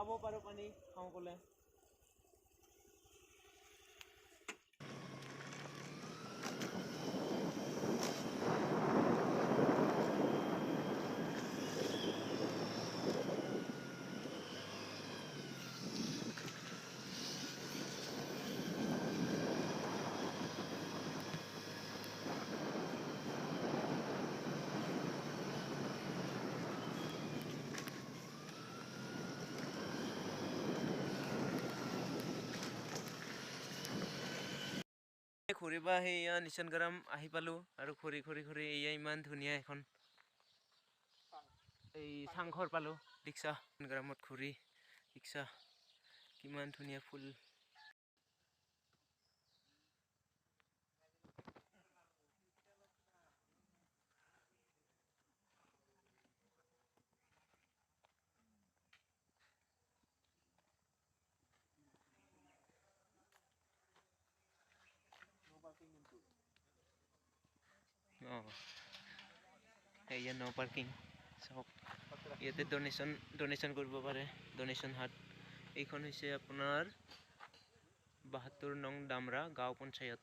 খাব পাৰোঁ পানী খাওঁ ক'লে। ঘূৰিব সেইয়া নিচান গ্ৰাম আহি পালোঁ আৰু ঘূৰি এয়া ইমান ধুনীয়া এখন এই চাংঘৰ পালোঁ। দেখিছা গ্ৰামত ঘূৰি দেখিছা কিমান ধুনীয়া ফুল। এয়া নো পাৰ্কিং চাওক, ইয়াতে ডনেশ্যন কৰিব পাৰে। ডনেশ্যন হাট এইখন হৈছে আপোনাৰ ৭২ নং ডামৰা গাঁও পঞ্চায়ত।